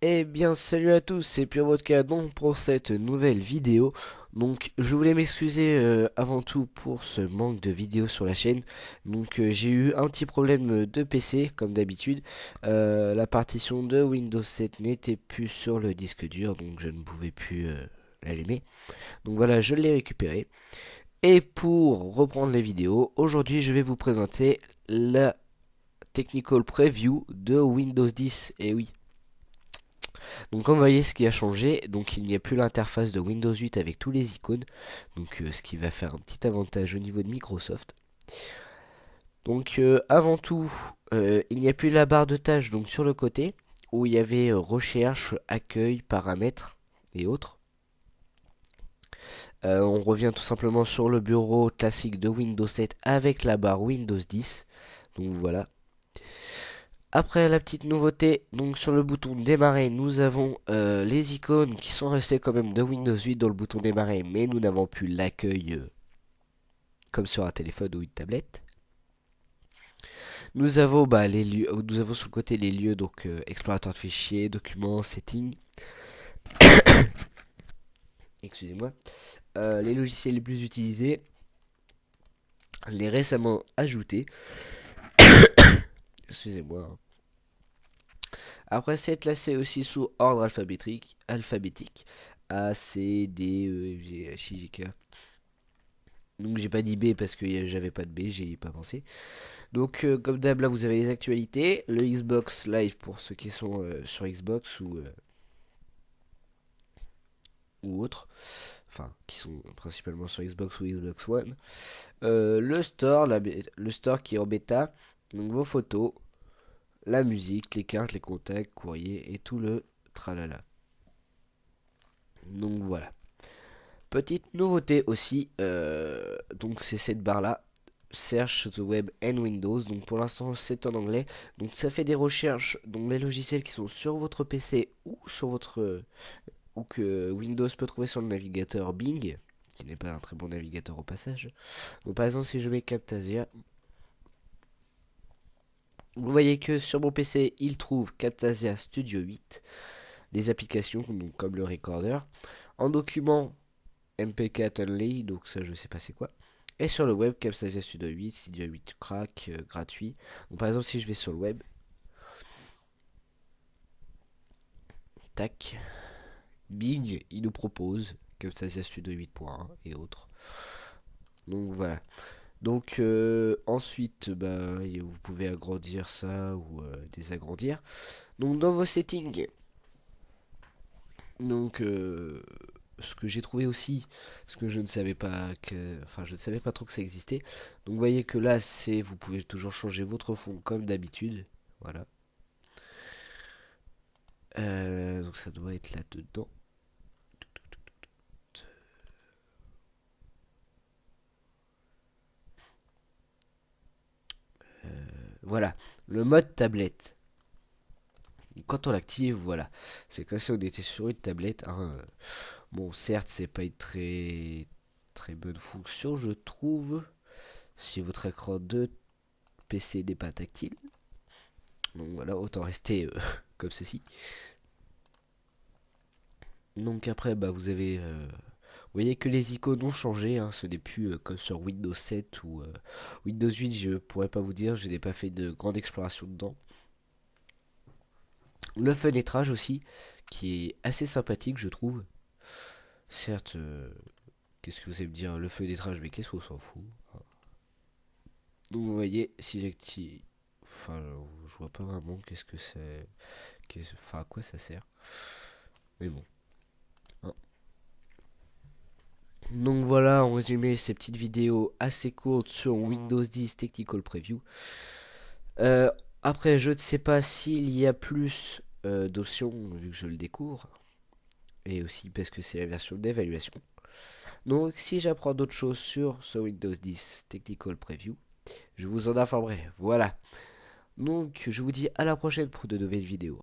Eh bien salut à tous, c'est Pure Vodka donc pour cette nouvelle vidéo. Donc je voulais m'excuser avant tout pour ce manque de vidéos sur la chaîne. Donc j'ai eu un petit problème de PC comme d'habitude. La partition de Windows 7 n'était plus sur le disque dur, donc je ne pouvais plus l'allumer. Donc voilà, je l'ai récupéré. Et pour reprendre les vidéos, aujourd'hui je vais vous présenter la technical preview de Windows 10. Et oui, donc comme vous voyez, ce qui a changé, donc il n'y a plus l'interface de Windows 8 avec tous les icônes, donc ce qui va faire un petit avantage au niveau de Microsoft. Donc avant tout, il n'y a plus la barre de tâches donc sur le côté où il y avait recherche, accueil, paramètres et autres. On revient tout simplement sur le bureau classique de Windows 7 avec la barre Windows 10. Donc voilà. Après la petite nouveauté, donc sur le bouton démarrer, nous avons les icônes qui sont restées quand même de Windows 8 dans le bouton démarrer, mais nous n'avons plus l'accueil comme sur un téléphone ou une tablette. Nous avons les lieux, nous avons sur le côté les lieux, donc explorateur de fichiers, documents, settings, excusez-moi, les logiciels les plus utilisés, les récemment ajoutés, excusez-moi, hein. Après, c'est classé aussi sous ordre alphabétique. A, C, D, E, F, G, H, I, J, K. Donc j'ai pas dit B parce que j'avais pas de B, j'y ai pas pensé. Donc comme d'hab là vous avez les actualités, le Xbox Live pour ceux qui sont sur Xbox ou autres, enfin qui sont principalement sur Xbox ou Xbox One. Le store, le store qui est en bêta, donc vos photos, la musique, les cartes, les contacts, courrier et tout le tralala. Donc voilà. Petite nouveauté aussi, donc c'est cette barre là. Search the web and Windows. Donc pour l'instant c'est en anglais. Donc ça fait des recherches. Donc les logiciels qui sont sur votre PC ou sur votre ou que Windows peut trouver sur le navigateur Bing, qui n'est pas un très bon navigateur au passage. Donc par exemple si je mets Camtasia, vous voyez que sur mon PC il trouve Camtasia Studio 8, les applications donc comme le recorder, en document MP4 only, donc ça je sais pas c'est quoi. Et sur le web, Camtasia Studio 8, Studio 8 crack, gratuit. Donc par exemple, si je vais sur le web, tac, Bing, il nous propose Camtasia Studio 8.1 et autres. Donc voilà. Donc ensuite, bah, vous pouvez agrandir ça ou désagrandir. Donc dans vos settings, donc ce que j'ai trouvé aussi, ce que je ne savais pas que, enfin je ne savais pas trop que ça existait. Donc vous voyez que là c'est, vous pouvez toujours changer votre fond comme d'habitude, voilà. Donc ça doit être là dedans. Voilà, le mode tablette. Quand on l'active, voilà, c'est comme si on était sur une tablette, hein. Bon, certes, c'est pas une très bonne fonction, je trouve, si votre écran de PC n'est pas tactile. Donc voilà, autant rester comme ceci. Donc après, bah, vous voyez que les icônes ont changé, hein, ce n'est plus comme sur Windows 7 ou Windows 8, je pourrais pas vous dire, je n'ai pas fait de grande exploration dedans. Le fenêtrage aussi, qui est assez sympathique, je trouve. Certes, qu'est-ce que vous allez me dire, le fenêtrage, mais qu'est-ce qu'on s'en fout. Donc vous voyez, si j'active... Enfin, je vois pas vraiment qu'est-ce que c'est... Enfin, à quoi ça sert. Mais bon. Hein. Donc voilà, en résumé, ces petites vidéos assez courtes sur Windows 10 Technical Preview. Euh, Après, je ne sais pas s'il y a plus d'options, vu que je le découvre. Et aussi parce que c'est la version d'évaluation. Donc, si j'apprends d'autres choses sur ce Windows 10 Technical Preview, je vous en informerai. Voilà. Donc, je vous dis à la prochaine pour de nouvelles vidéos.